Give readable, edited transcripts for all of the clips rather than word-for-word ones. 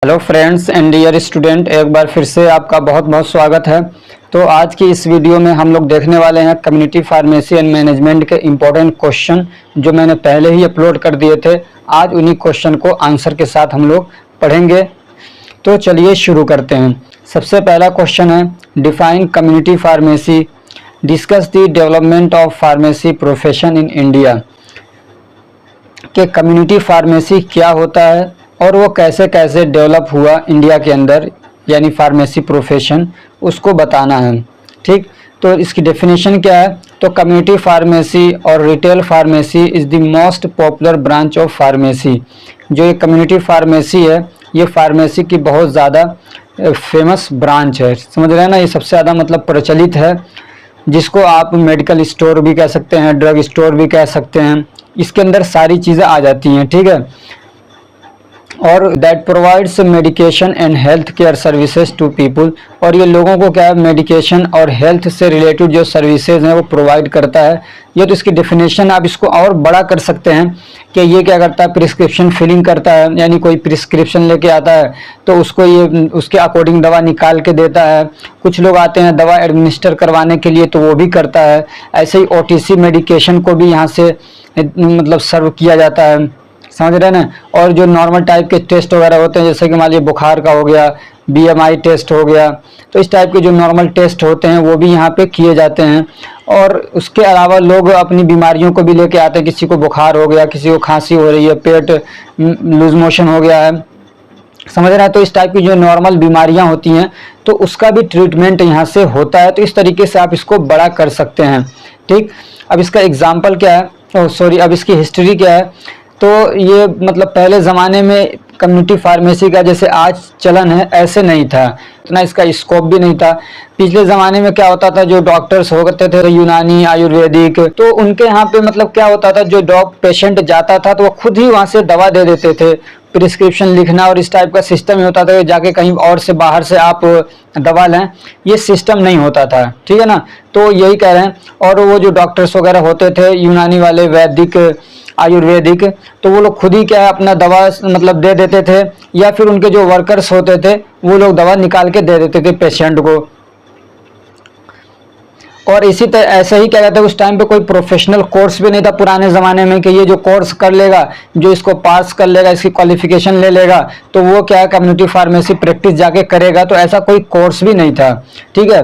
Hello friends and dear student, एक बार फिर से आपका बहुत बहुत स्वागत है। तो आज की इस वीडियो में हम लोग देखने वाले हैं कम्युनिटी फार्मेसी एंड मैनेजमेंट के इम्पोर्टेंट क्वेश्चन जो मैंने पहले ही अपलोड कर दिए थे। आज उन्हीं क्वेश्चन को आंसर के साथ हम लोग पढ़ेंगे। तो चलिए शुरू करते हैं। सबसे पहला क्वेश्चन है, define community pharmacy, discuss the development of pharmacy profession in India. कि कम्युनिटी फार्मेसी क्या होता है और वो कैसे कैसे डेवलप हुआ इंडिया के अंदर, यानी फार्मेसी प्रोफेशन, उसको बताना है। ठीक, तो इसकी डेफिनेशन क्या है? तो कम्युनिटी फार्मेसी और retail pharmacy is the most popular branch of pharmacy. जो ये कम्युनिटी फार्मेसी है, ये फार्मेसी की बहुत ज़्यादा फेमस ब्रांच है। समझ रहे हैं ना, ये सबसे ज़्यादा मतलब प्रचलित है, जिसको आप मेडिकल स्टोर भी कह सकते हैं, ड्रग स्टोर भी कह सकते हैं। इसके अंदर सारी चीज़ें आ जाती हैं। ठीक है, और that provides medication and health care services to people. और ये लोगों को क्या है, मेडिकेशन और हेल्थ से रिलेटेड जो सर्विसेज हैं वो प्रोवाइड करता है। ये तो इसकी डेफिनेशन, आप इसको और बड़ा कर सकते हैं कि ये क्या करता है, प्रिस्क्रिप्शन फिलिंग करता है। यानी कोई प्रिस्क्रिप्शन लेके आता है तो उसको ये उसके अकॉर्डिंग दवा निकाल के देता है। कुछ लोग आते हैं दवा एडमिनिस्टर करवाने के लिए, तो वो भी करता है। ऐसे ही OTC मेडिकेशन को भी यहाँ से मतलब सर्व किया जाता है। समझ रहे हैं ना। और जो नॉर्मल टाइप के टेस्ट वगैरह होते हैं, जैसे कि मान लीजिए बुखार का हो गया, BMI टेस्ट हो गया, तो इस टाइप के जो नॉर्मल टेस्ट होते हैं वो भी यहाँ पे किए जाते हैं। और उसके अलावा लोग अपनी बीमारियों को भी लेके आते हैं। किसी को बुखार हो गया, किसी को खांसी हो रही है, पेट लूज मोशन हो गया है, समझ रहे हैं। तो इस टाइप की जो नॉर्मल बीमारियां होती हैं तो उसका भी ट्रीटमेंट यहाँ से होता है। तो इस तरीके से आप इसको बड़ा कर सकते हैं। ठीक, अब इसका एग्जाम्पल क्या है, अब इसकी हिस्ट्री क्या है। तो ये मतलब पहले ज़माने में कम्युनिटी फार्मेसी का जैसे आज चलन है ऐसे नहीं था, इतना इसका स्कोप भी नहीं था। पिछले ज़माने में क्या होता था, जो डॉक्टर्स होते थे यूनानी आयुर्वेदिक, तो उनके यहाँ पे मतलब क्या होता था, जो पेशेंट जाता था तो वो खुद ही वहाँ से दवा दे देते थे। प्रिस्क्रिप्शन लिखना और इस टाइप का सिस्टम ही होता था कि जाके कहीं और से बाहर से आप दवा लें, ये सिस्टम नहीं होता था। ठीक है ना, तो यही कह रहे हैं। और वो जो डॉक्टर्स वगैरह होते थे यूनानी वाले, वैदिक आयुर्वेदिक, तो वो लोग खुद ही क्या है अपना दवा मतलब दे देते थे, या फिर उनके जो वर्कर्स होते थे वो लोग दवा निकाल के दे देते थे पेशेंट को। और इसी तरह ऐसे ही क्या कहते हैं, उस टाइम पे कोई प्रोफेशनल कोर्स भी नहीं था पुराने ज़माने में कि ये जो कोर्स कर लेगा, जो इसको पास कर लेगा, इसकी क्वालिफिकेशन ले लेगा, तो वो क्या है कम्युनिटी फार्मेसी प्रैक्टिस जाके करेगा। तो ऐसा कोई कोर्स भी नहीं था। ठीक है,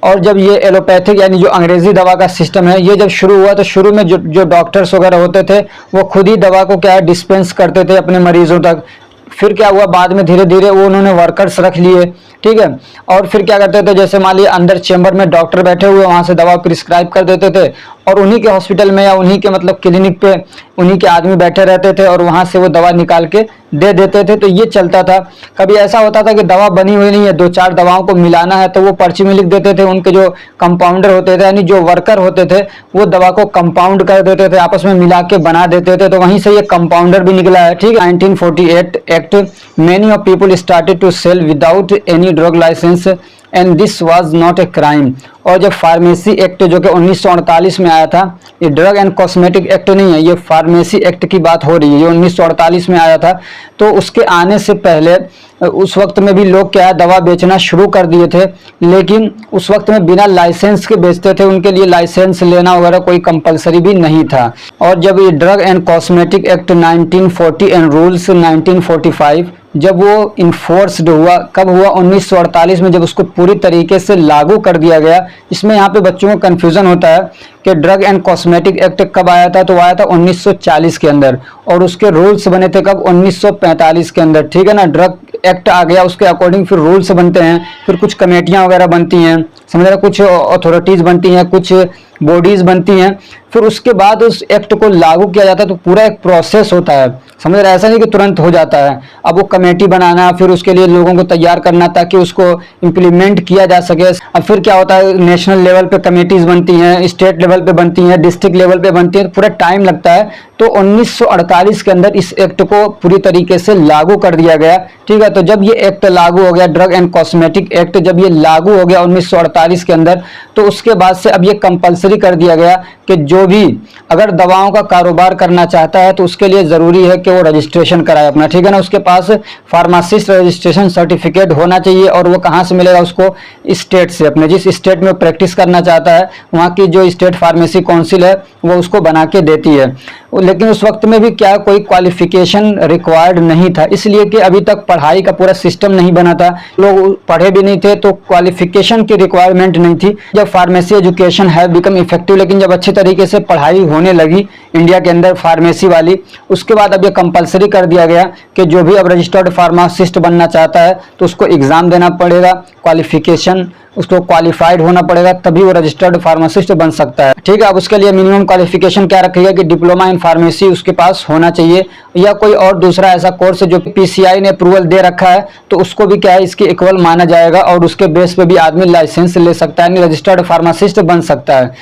और जब ये एलोपैथिक यानी जो अंग्रेजी दवा का सिस्टम है, ये जब शुरू हुआ तो शुरू में जो डॉक्टर्स वगैरह होते थे वो खुद ही दवा को क्या है डिस्पेंस करते थे अपने मरीजों तक। फिर क्या हुआ, बाद में धीरे धीरे वो उन्होंने वर्कर्स रख लिए। ठीक है, और फिर क्या करते थे, जैसे मान लीजिए अंदर चेंबर में डॉक्टर बैठे हुए, वहां से दवा प्रिस्क्राइब कर देते थे और उन्हीं के हॉस्पिटल में या उन्हीं के मतलब क्लिनिक पे उन्हीं के आदमी बैठे रहते थे और वहां से वो दवा निकाल के दे देते थे। तो ये चलता था। कभी ऐसा होता था कि दवा बनी हुई नहीं है, 2-4 दवाओं को मिलाना है, तो वो पर्ची में लिख देते थे। उनके जो कंपाउंडर होते थे यानी जो वर्कर होते थे वो दवा को कंपाउंड कर देते थे, आपस में मिला के बना देते थे। तो वहीं से ये कंपाउंडर भी निकला है। ठीक है, 1948 act, many of people started to sell without any drug licence and this was not a crime. और जब फार्मेसी एक्ट जो कि 1948 में आया था, ये ड्रग एंड कॉस्मेटिक एक्ट नहीं है, ये फार्मेसी एक्ट की बात हो रही है, ये 1948 में आया था। तो उसके आने से पहले उस वक्त में भी लोग क्या है दवा बेचना शुरू कर दिए थे, लेकिन उस वक्त में बिना लाइसेंस के बेचते थे। उनके लिए लाइसेंस लेना वगैरह कोई कंपलसरी भी नहीं था। और जब ये drug and cosmetic act 1940 and rules 1945 जब वो इन्फोर्स्ड हुआ, कब हुआ, 1948 में, जब उसको पूरी तरीके से लागू कर दिया गया। इसमें यहाँ पे बच्चों को कन्फ्यूज़न होता है कि ड्रग एंड कॉस्मेटिक एक्ट कब आया था, तो आया था 1940 के अंदर, और उसके रूल्स बने थे कब, 1945 के अंदर। ठीक है ना, ड्रग एक्ट आ गया, उसके अकॉर्डिंग फिर रूल्स बनते हैं, फिर कुछ कमेटियाँ वगैरह बनती हैं, समझ रहे, कुछ अथॉरिटीज़ बनती हैं, कुछ बॉडीज़ बनती हैं, फिर उसके बाद उस एक्ट को लागू किया जाता है। तो पूरा एक प्रोसेस होता है, समझ रहे, ऐसा नहीं कि तुरंत हो जाता है। अब वो कमेटी बनाना, फिर उसके लिए लोगों को तैयार करना ताकि उसको इम्प्लीमेंट किया जा सके। अब फिर क्या होता है, नेशनल लेवल पे कमेटीज बनती हैं, स्टेट लेवल पे बनती हैं, डिस्ट्रिक्ट लेवल पे बनती हैं, तो पूरा टाइम लगता है। तो 1948 के अंदर इस एक्ट को पूरी तरीके से लागू कर दिया गया। ठीक है, तो जब ये एक्ट लागू हो गया, ड्रग एंड कॉस्मेटिक एक्ट जब ये लागू हो गया 2048 के अंदर। तो उसके बाद से अब ये कंपलसरी कर दिया गया कि जो भी अगर दवाओं का कारोबार करना चाहता है तो उसके लिए ज़रूरी है कि वो रजिस्ट्रेशन कराए अपना, ठीक है ना। उसके पास फार्मासिस्ट रजिस्ट्रेशन सर्टिफिकेट होना चाहिए। और वो कहाँ से मिलेगा उसको? स्टेट से, अपने जिस स्टेट में वो प्रैक्टिस करना चाहता है वहाँ की जो स्टेट फार्मेसी काउंसिल है वो उसको बना के देती है। लेकिन उस वक्त में भी क्या कोई क्वालिफिकेशन रिक्वायर्ड नहीं था, इसलिए कि अभी तक पढ़ाई का पूरा सिस्टम नहीं बना था, लोग पढ़े भी नहीं थे, तो क्वालिफिकेशन की रिक्वायरमेंट नहीं थी। जब फार्मेसी एजुकेशन है बिकम इफेक्टिव, लेकिन जब अच्छे तरीके से पढ़ाई होने लगी इंडिया के अंदर फार्मेसी वाली, उसके बाद अब ये कंपलसरी कर दिया गया कि जो भी अब रजिस्टर्ड फार्मासिस्ट बनना चाहता है तो उसको एग्जाम देना पड़ेगा, क्वालिफिकेशन उसको क्वालिफाइड होना पड़ेगा, तभी वो रजिस्टर्ड फार्मासिस्ट बन सकता है, ठीक है। अब उसके लिए मिनिमम क्वालिफिकेशन क्या रखेगा कि डिप्लोमा इन फार्मेसी उसके पास होना चाहिए, या कोई और दूसरा ऐसा कोर्स जो पीसीआई ने अप्रूवल दे रखा है तो उसको भी क्या है इसके इक्वल माना जाएगा, और उसके बेस पे भी आदमी लाइसेंस ले सकता है, रजिस्टर्ड फार्मासिस्ट बन सकता है।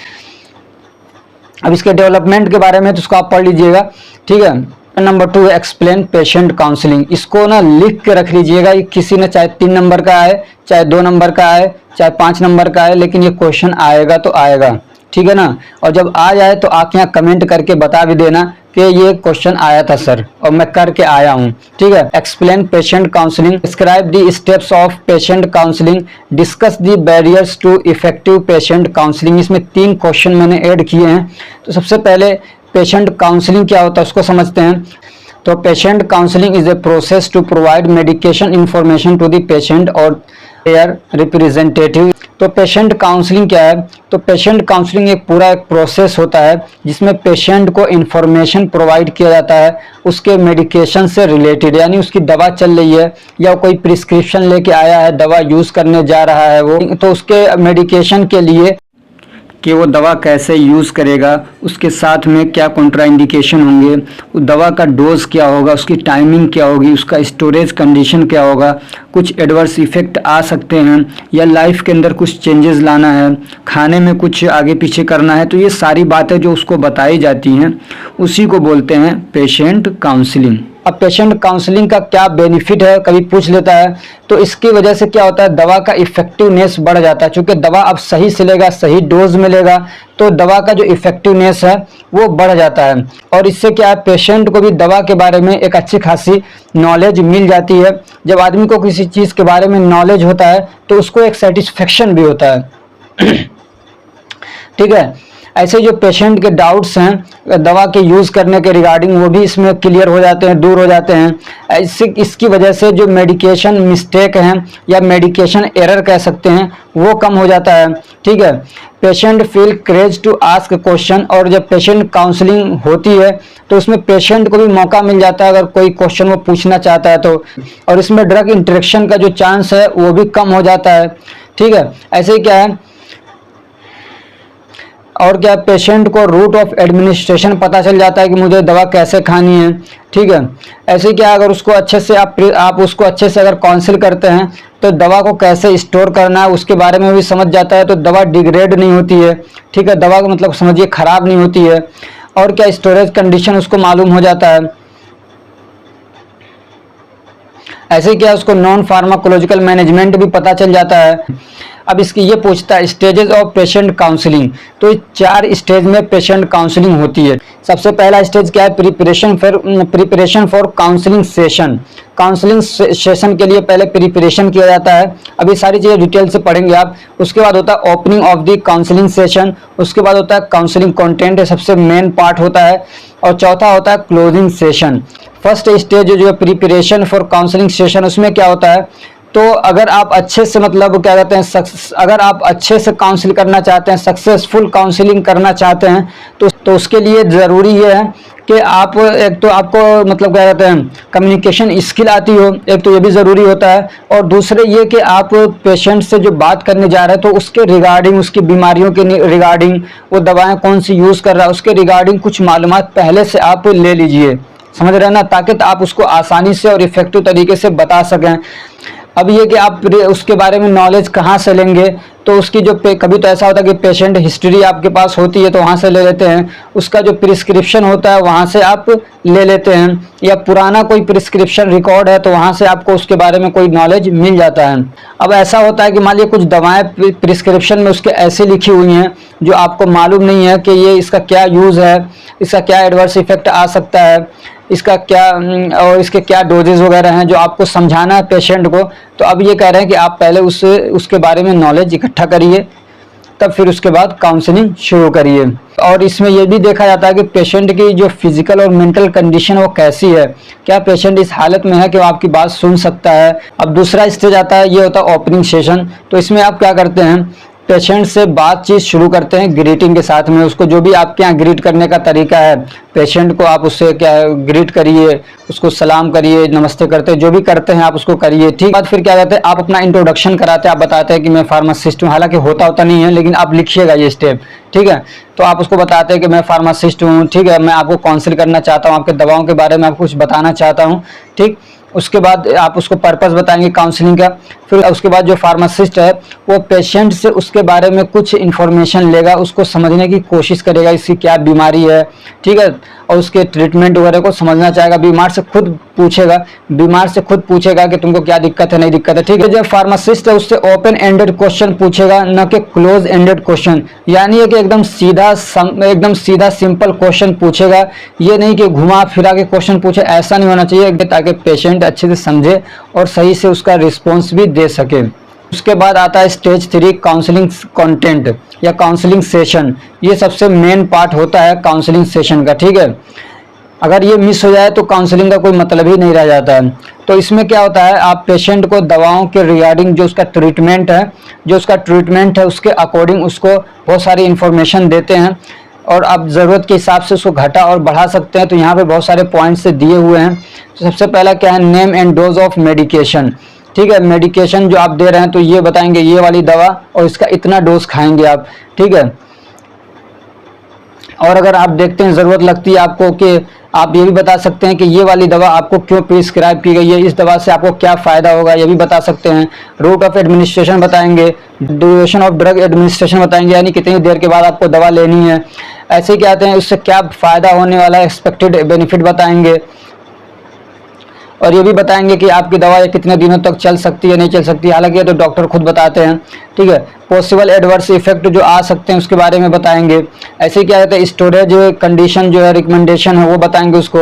अब इसके डेवलपमेंट के बारे में तो उसको आप पढ़ लीजिएगा, ठीक है। नंबर 2 एक्सप्लेन पेशेंट काउंसलिंग, इसको ना लिख के रख लीजिएगा। किसी ने चाहे 3 नंबर का आए, चाहे 2 नंबर का आए, चाहे 5 नंबर का आए, लेकिन ये क्वेश्चन आएगा तो आएगा, ठीक है ना। और जब आ जाए तो आप यहाँ कमेंट करके बता भी देना कि ये क्वेश्चन आया था सर और मैं करके आया हूँ, ठीक है। Explain patient counselling, describe the steps of patient counselling, discuss the barriers to effective patient counselling. इसमें 3 क्वेश्चन मैंने ऐड किए हैं। तो सबसे पहले पेशेंट काउंसलिंग क्या होता है उसको समझते हैं। तो patient counselling is a process to provide medication information to the patient और देयर रिप्रेजेंटेटिव। तो पेशेंट काउंसलिंग क्या है? तो पेशेंट काउंसलिंग एक पूरा एक प्रोसेस होता है जिसमें पेशेंट को इंफॉर्मेशन प्रोवाइड किया जाता है उसके मेडिकेशन से रिलेटेड, यानी उसकी दवा चल रही है या कोई प्रिस्क्रिप्शन लेके आया है, दवा यूज़ करने जा रहा है वो, तो उसके मेडिकेशन के लिए कि वो दवा कैसे यूज़ करेगा, उसके साथ में क्या कॉन्ट्राइंडिकेशन होंगे, उस दवा का डोज क्या होगा, उसकी टाइमिंग क्या होगी, उसका स्टोरेज कंडीशन क्या होगा, कुछ एडवर्स इफ़ेक्ट आ सकते हैं या लाइफ के अंदर कुछ चेंजेस लाना है, खाने में कुछ आगे पीछे करना है, तो ये सारी बातें जो उसको बताई जाती हैं उसी को बोलते हैं पेशेंट काउंसलिंग। अब पेशेंट काउंसलिंग का क्या बेनिफिट है कभी पूछ लेता है, तो इसकी वजह से क्या होता है दवा का इफेक्टिवनेस बढ़ जाता है, क्योंकि दवा अब सही सिलेगा, सही डोज मिलेगा तो दवा का जो इफेक्टिवनेस है वो बढ़ जाता है। और इससे क्या है पेशेंट को भी दवा के बारे में एक अच्छी खासी नॉलेज मिल जाती है। जब आदमी को किसी चीज़ के बारे में नॉलेज होता है तो उसको एक सेटिस्फेक्शन भी होता है ठीक है। ऐसे जो पेशेंट के डाउट्स हैं दवा के यूज़ करने के रिगार्डिंग वो भी इसमें क्लियर हो जाते हैं, दूर हो जाते हैं। इसकी वजह से जो मेडिकेशन मिस्टेक हैं या मेडिकेशन एरर कह सकते हैं वो कम हो जाता है, ठीक है। Patient feel courage to ask question, और जब पेशेंट काउंसलिंग होती है तो उसमें पेशेंट को भी मौका मिल जाता है अगर कोई क्वेश्चन वो पूछना चाहता है तो, और इसमें ड्रग इंटरेक्शन का जो चांस है वो भी कम हो जाता है, ठीक है। ऐसे ही क्या है और क्या पेशेंट को रूट ऑफ एडमिनिस्ट्रेशन पता चल जाता है कि मुझे दवा कैसे खानी है, ठीक है। ऐसे क्या अगर उसको अच्छे से आप उसको अच्छे से अगर काउंसिल करते हैं तो दवा को कैसे स्टोर करना है उसके बारे में भी समझ जाता है, तो दवा डिग्रेड नहीं होती है, ठीक है। दवा का मतलब समझिए खराब नहीं होती है, और क्या स्टोरेज कंडीशन उसको मालूम हो जाता है। ऐसे क्या उसको नॉन फार्माकोलॉजिकल मैनेजमेंट भी पता चल जाता है। अब इसकी ये पूछता है स्टेजेस ऑफ पेशेंट काउंसलिंग, तो 4 स्टेज में पेशेंट काउंसलिंग होती है। सबसे पहला स्टेज क्या है preparation for counselling session. Counselling session के लिए पहले प्रिपरेशन किया जाता है, अभी सारी चीज़ें डिटेल से पढ़ेंगे आप। उसके बाद होता है opening of the counselling session, उसके बाद होता है काउंसलिंग कंटेंट, सबसे मेन पार्ट होता है, और चौथा होता है क्लोजिंग सेशन। फर्स्ट स्टेज जो है प्रिपरेशन फॉर काउंसलिंग सेशन, उसमें क्या होता है तो अगर आप अच्छे से मतलब क्या कहते हैं अगर आप अच्छे से काउंसिल करना चाहते हैं, सक्सेसफुल काउंसलिंग करना चाहते हैं तो उसके लिए ज़रूरी ये है कि आप एक तो आपको मतलब क्या कहते हैं कम्युनिकेशन स्किल आती हो, एक तो ये भी ज़रूरी होता है, और दूसरे ये कि आप पेशेंट से जो बात करने जा रहे हैं तो उसके रिगार्डिंग, उसकी बीमारियों के रिगार्डिंग, वो दवाएं कौन सी यूज़ कर रहा है उसके रिगार्डिंग कुछ मालूमात पहले से आप ले लीजिए, समझ रहे हैं ना, ताकि आप उसको आसानी से और इफ़ेक्टिव तरीके से बता सकें। अब ये कि आप उसके बारे में नॉलेज कहाँ से लेंगे, तो उसकी जो कभी तो ऐसा होता है कि पेशेंट हिस्ट्री आपके पास होती है तो वहाँ से ले लेते हैं, उसका जो प्रिस्क्रिप्शन होता है वहाँ से आप ले लेते हैं, या पुराना कोई प्रिस्क्रिप्शन रिकॉर्ड है तो वहाँ से आपको उसके बारे में कोई नॉलेज मिल जाता है। अब ऐसा होता है कि मान लीजिए कुछ दवाएं प्रिस्क्रिप्शन में उसके ऐसे लिखी हुई हैं जो आपको मालूम नहीं है कि ये इसका क्या यूज़ है, इसका क्या एडवर्स इफेक्ट आ सकता है, इसका क्या और इसके क्या डोजेज वगैरह हैं जो आपको समझाना है पेशेंट को। तो अब ये कह रहे हैं कि आप पहले उसके बारे में नॉलेज इकट्ठा करिए, तब फिर उसके बाद काउंसलिंग शुरू करिए। और इसमें यह भी देखा जाता है कि पेशेंट की जो फिजिकल और मेंटल कंडीशन वो कैसी है, क्या पेशेंट इस हालत में है कि वो आपकी बात सुन सकता है। अब दूसरा स्टेज आता है, ये होता है ओपनिंग सेशन। तो इसमें आप क्या करते हैं, पेशेंट से बातचीत शुरू करते हैं ग्रीटिंग के साथ में। उसको जो भी आपके यहाँ ग्रीट करने का तरीका है, पेशेंट को आप उससे क्या ग्रीट करिए, उसको सलाम करिए, नमस्ते करते जो भी करते हैं आप उसको करिए। ठीक बाद फिर क्या कहते हैं, आप अपना इंट्रोडक्शन कराते हैं, आप बताते हैं कि मैं फार्मासिस्ट हूँ। हालांकि होता नहीं है, लेकिन आप लिखिएगा ये स्टेप, ठीक है। तो आप उसको बताते हैं कि मैं फार्मासिस्ट हूँ, ठीक है, मैं आपको काउंसिल करना चाहता हूँ, आपके दवाओं के बारे में आपको कुछ बताना चाहता हूँ, ठीक। उसके बाद आप उसको पर्पस बताएंगे काउंसलिंग का। फिर उसके बाद जो फार्मासिस्ट है वो पेशेंट से उसके बारे में कुछ इन्फॉर्मेशन लेगा, उसको समझने की कोशिश करेगा इसकी क्या बीमारी है, ठीक है, और उसके ट्रीटमेंट वगैरह को समझना चाहेगा। बीमार से खुद पूछेगा कि तुमको क्या दिक्कत है, नहीं दिक्कत है, ठीक है। जब फार्मासिस्ट है उससे ओपन एंडेड क्वेश्चन पूछेगा, न कि क्लोज एंडेड क्वेश्चन, यानी है कि एकदम सीधा सिंपल क्वेश्चन पूछेगा। ये नहीं कि घुमा फिरा के क्वेश्चन पूछे, ऐसा नहीं होना चाहिए, ताकि पेशेंट अच्छे से समझे और सही से उसका रिस्पॉन्स भी दे सके। उसके बाद आता है स्टेज 3 काउंसलिंग कंटेंट या काउंसलिंग सेशन। ये सबसे मेन पार्ट होता है काउंसलिंग सेशन का, ठीक है। अगर ये मिस हो जाए तो काउंसलिंग का कोई मतलब ही नहीं रह जाता है। तो इसमें क्या होता है, आप पेशेंट को दवाओं के रिगार्डिंग जो उसका ट्रीटमेंट है उसके अकॉर्डिंग उसको बहुत सारी इन्फॉर्मेशन देते हैं, और आप ज़रूरत के हिसाब से उसको घटा और बढ़ा सकते हैं। तो यहाँ पे बहुत सारे पॉइंट्स से दिए हुए हैं। तो सबसे पहला क्या है, name and dose of medication, ठीक है। मेडिकेशन जो आप दे रहे हैं तो ये बताएंगे ये वाली दवा और इसका इतना डोज खाएंगे आप, ठीक है। और अगर आप देखते हैं ज़रूरत लगती है आपको कि आप ये भी बता सकते हैं कि ये वाली दवा आपको क्यों प्रिस्क्राइब की गई है, इस दवा से आपको क्या फ़ायदा होगा, ये भी बता सकते हैं। रूट ऑफ एडमिनिस्ट्रेशन बताएंगे, ड्यूरेशन ऑफ ड्रग एडमिनिस्ट्रेशन बताएंगे, यानी कितनी देर के बाद आपको दवा लेनी है। ऐसे क्या आते हैं, उससे क्या फ़ायदा होने वाला है, एक्सपेक्टेड बेनिफिट बताएंगे। और ये भी बताएंगे कि आपकी दवा ये कितने दिनों तक चल सकती है, नहीं चल सकती, हालांकि ये तो डॉक्टर खुद बताते हैं, ठीक है। पॉसिबल एडवर्स इफेक्ट जो आ सकते हैं उसके बारे में बताएंगे। ऐसे क्या कहते हैं, स्टोरेज कंडीशन जो है, रिकमेंडेशन है वो बताएंगे उसको।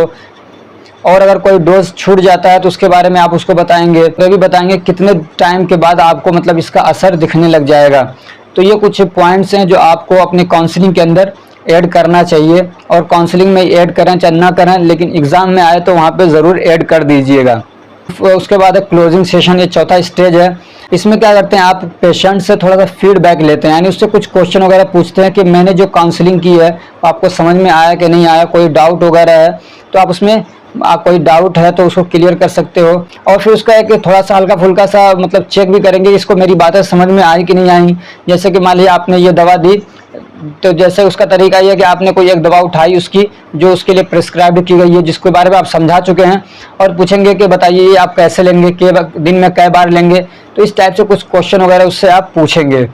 और अगर कोई डोज छूट जाता है तो उसके बारे में आप उसको बताएंगे। तो भी बताएंगे कितने टाइम के बाद आपको मतलब इसका असर दिखने लग जाएगा। तो ये कुछ पॉइंट्स हैं जो आपको अपने काउंसलिंग के अंदर ऐड करना चाहिए, और काउंसलिंग में ऐड करें चाहे ना करें, लेकिन एग्ज़ाम में आए तो वहाँ पे ज़रूर ऐड कर दीजिएगा। उसके बाद है क्लोजिंग सेशन, ये चौथा स्टेज है। इसमें क्या करते हैं, आप पेशेंट से थोड़ा सा फीडबैक लेते हैं, यानी उससे कुछ क्वेश्चन वगैरह पूछते हैं कि मैंने जो काउंसलिंग की है आपको समझ में आया कि नहीं आया, कोई डाउट वगैरह है तो आप उसमें कोई डाउट है तो उसको क्लियर कर सकते हो। और फिर उसका एक थोड़ा सा हल्का फुल्का सा मतलब चेक भी करेंगे इसको मेरी बातें समझ में आई कि नहीं आई। जैसे कि मान लीजिए आपने ये दवा दी, तो जैसे उसका तरीका ये है कि आपने कोई एक दवा उठाई उसकी जो उसके लिए प्रिस्क्राइब की गई है, जिसके बारे में आप समझा चुके हैं, और पूछेंगे कि बताइए ये आप कैसे लेंगे, दिन में कई बार लेंगे। तो इस टाइप से कुछ क्वेश्चन वगैरह उससे आप पूछेंगे।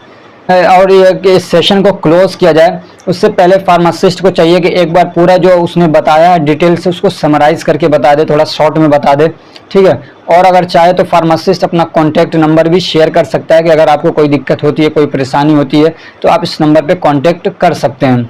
और ये कि इस सेशन को क्लोज किया जाए उससे पहले फार्मासिस्ट को चाहिए कि एक बार पूरा जो उसने बताया है डिटेल से उसको समराइज करके बता दे, थोड़ा शॉर्ट में बता दे, ठीक है। और अगर चाहे तो फार्मासिस्ट अपना कॉन्टैक्ट नंबर भी शेयर कर सकता है कि अगर आपको कोई दिक्कत होती है, कोई परेशानी होती है तो आप इस नंबर पे कॉन्टैक्ट कर सकते हैं।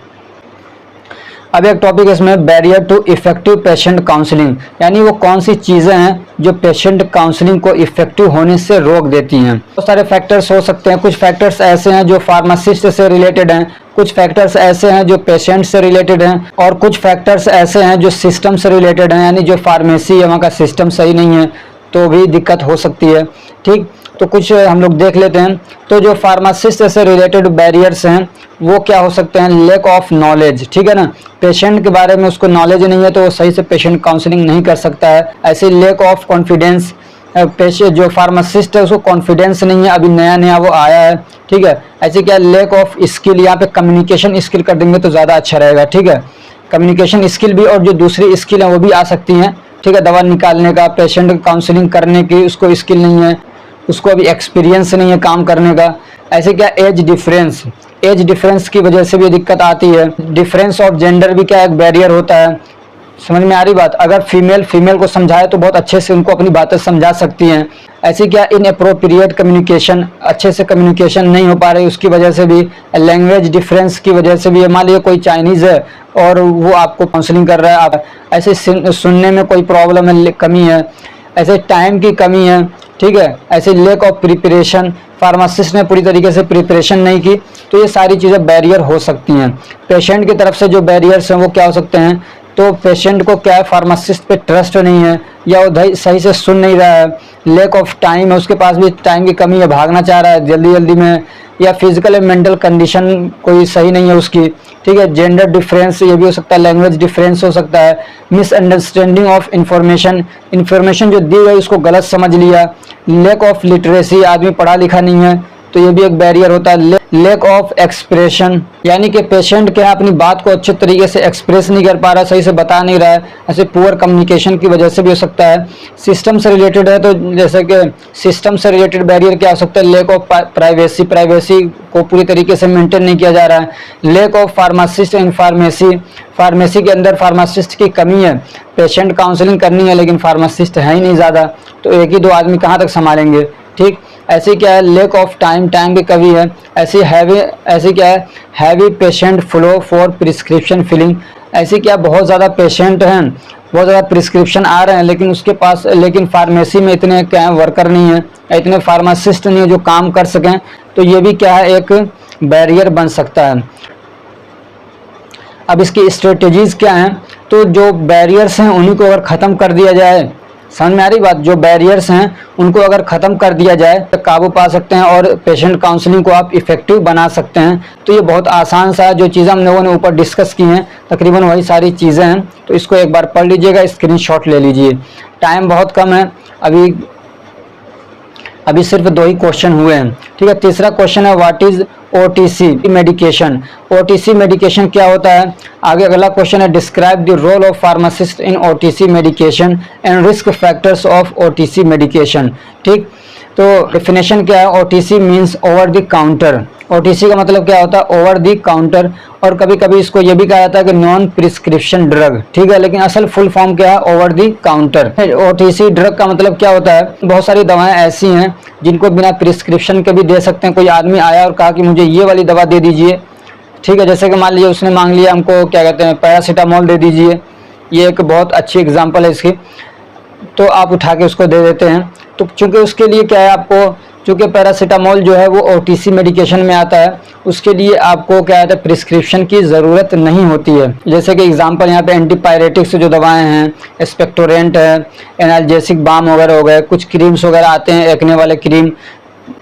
अब एक टॉपिक इसमें barrier to effective patient counselling, यानी वो कौन सी चीज़ें हैं जो पेशेंट काउंसलिंग को इफेक्टिव होने से रोक देती हैं। बहुत सारे फैक्टर्स हो सकते हैं, कुछ फैक्टर्स ऐसे हैं जो फार्मासिस्ट से रिलेटेड हैं, कुछ फैक्टर्स ऐसे हैं जो पेशेंट से रिलेटेड हैं, और कुछ फैक्टर्स ऐसे हैं जो सिस्टम से रिलेटेड हैं, यानी जो फार्मेसी है वहाँ का सिस्टम सही नहीं है तो भी दिक्कत हो सकती है, ठीक। तो कुछ हम लोग देख लेते हैं। तो जो फार्मासिस्ट से रिलेटेड बैरियर्स हैं वो क्या हो सकते हैं, लैक ऑफ नॉलेज, ठीक है ना, पेशेंट के बारे में उसको नॉलेज नहीं है तो वो सही से पेशेंट काउंसलिंग नहीं कर सकता है। ऐसे लैक ऑफ कॉन्फिडेंस, पेशेंट जो फार्मासिस्ट है उसको कॉन्फिडेंस नहीं है, अभी नया नया वो आया है, ठीक है। ऐसे क्या लैक ऑफ स्किल, यहाँ पे कम्युनिकेशन स्किल कर देंगे तो ज़्यादा अच्छा रहेगा, ठीक है। कम्युनिकेशन स्किल भी और जो दूसरी स्किल है वो भी आ सकती हैं, ठीक है। दवा निकालने का, पेशेंट काउंसलिंग करने की उसको स्किल नहीं है, उसको अभी एक्सपीरियंस नहीं है काम करने का, ऐसे क्या एज डिफरेंस की वजह से भी दिक्कत आती है। डिफरेंस ऑफ जेंडर भी क्या एक बैरियर होता है। समझ में आ रही बात। अगर फीमेल को समझाए तो बहुत अच्छे से उनको अपनी बातें समझा सकती हैं। ऐसे क्या इनअप्रोप्रिएट कम्युनिकेशन, अच्छे से कम्युनिकेशन नहीं हो पा रही, उसकी वजह से भी। लैंग्वेज डिफरेंस की वजह से भी। मान लीजिए कोई चाइनीज़ है और वो आपको काउंसलिंग कर रहा है, आप ऐसे सुनने में कोई प्रॉब्लम है, कमी है। ऐसे टाइम की कमी है, ठीक है। ऐसे लेक ऑफ प्रिपरेशन, फार्मासिस्ट ने पूरी तरीके से प्रिपरेशन नहीं की, तो ये सारी चीज़ें बैरियर हो सकती हैं। पेशेंट की तरफ से जो बैरियर्स हैं वो क्या हो सकते हैं, तो पेशेंट को क्या है, फार्मासिस्ट पे ट्रस्ट नहीं है, या वो सही से सुन नहीं रहा है। लेक ऑफ टाइम है, उसके पास भी टाइम की कमी है, भागना चाह रहा है जल्दी जल्दी में, या फिजिकल एंड मेंटल कंडीशन कोई सही नहीं है उसकी, ठीक है। जेंडर डिफरेंस ये भी हो सकता है, लैंग्वेज डिफरेंस हो सकता है। मिसअंडरस्टैंडिंग ऑफ इंफॉर्मेशन जो दी गई उसको गलत समझ लिया। लेक ऑफ लिटरेसी, आदमी पढ़ा लिखा नहीं है, तो ये भी एक बैरियर होता है। लेक ऑफ एक्सप्रेशन, यानी कि पेशेंट क्या अपनी बात को अच्छे तरीके से एक्सप्रेस नहीं कर पा रहा, सही से बता नहीं रहा है। ऐसे पुअर कम्युनिकेशन की वजह से भी हो सकता है। सिस्टम से रिलेटेड है, तो जैसे कि सिस्टम से रिलेटेड बैरियर क्या हो सकता है, लेक ऑफ प्राइवेसी को पूरी तरीके से मेंटेन नहीं किया जा रहा है। Lake of pharmacist in pharmacy के अंदर फार्मासिस्ट की कमी है। पेशेंट काउंसलिंग करनी है लेकिन फार्मासिस्ट है ही नहीं ज़्यादा, तो एक ही दो आदमी कहाँ तक संभालेंगे, ठीक। ऐसे क्या है, लेक ऑफ टाइम की कमी है। ऐसे क्या है, heavy patient flow for prescription filling. ऐसे क्या बहुत ज़्यादा पेशेंट हैं, बहुत ज़्यादा प्रिस्क्रिप्शन आ रहे हैं, लेकिन फार्मेसी में इतने क्या है, वर्कर नहीं है, इतने फार्मासिस्ट नहीं है जो काम कर सकें, तो ये भी क्या है, एक बैरियर बन सकता है। अब इसकी स्ट्रेटजीज क्या हैं, तो जो बैरियर्स हैं उन्हीं को अगर ख़त्म कर दिया जाए, समझ में आ रही बात, जो बैरियर्स हैं उनको अगर ख़त्म कर दिया जाए तो काबू पा सकते हैं और पेशेंट काउंसलिंग को आप इफ़ेक्टिव बना सकते हैं। तो ये बहुत आसान सा जो चीज़ें हम लोगों ने ऊपर डिस्कस की हैं, तकरीबन वही सारी चीज़ें हैं। तो इसको एक बार पढ़ लीजिएगा, स्क्रीनशॉट ले लीजिए। टाइम बहुत कम है, अभी सिर्फ 2 ही क्वेश्चन हुए हैं, ठीक है। तीसरा क्वेश्चन है what is OTC medication. OTC medication क्या होता है। आगे अगला क्वेश्चन है describe the role of pharmacist in OTC medication and risk factors of OTC medication, ठीक। तो डेफिनेशन क्या है, OTC means over the counter. OTC का मतलब क्या होता है, ओवर द काउंटर, और कभी कभी इसको ये भी कहा जाता है कि नॉन प्रिस्क्रिप्शन ड्रग, ठीक है। लेकिन असल फुल फॉर्म क्या है, over the counter. OTC drug का मतलब क्या होता है, बहुत सारी दवाएं ऐसी हैं जिनको बिना प्रिस्क्रिप्शन के भी दे सकते हैं। कोई आदमी आया और कहा कि मुझे ये वाली दवा दे दीजिए, ठीक है। जैसे कि मान लीजिए उसने मांग लिया हमको क्या कहते हैं, पैरासीटामोल दे दीजिए, ये एक बहुत अच्छी एग्जांपल है इसकी, तो आप उठा के उसको दे देते हैं। तो चूंकि उसके लिए क्या है, आपको चूँकि पैरासीटामोल जो है वो OTC मेडिकेशन में आता है, उसके लिए आपको क्या है, प्रिस्क्रिप्शन की ज़रूरत नहीं होती है। जैसे कि एग्जांपल यहाँ पे एंटीपायरेटिक्स जो दवाएं हैं, एक्सपेक्टोरेंट है, एनाल्जेसिक बाम वगैरह हो गए, कुछ क्रीम्स वगैरह आते हैं, एक्ने वाले क्रीम,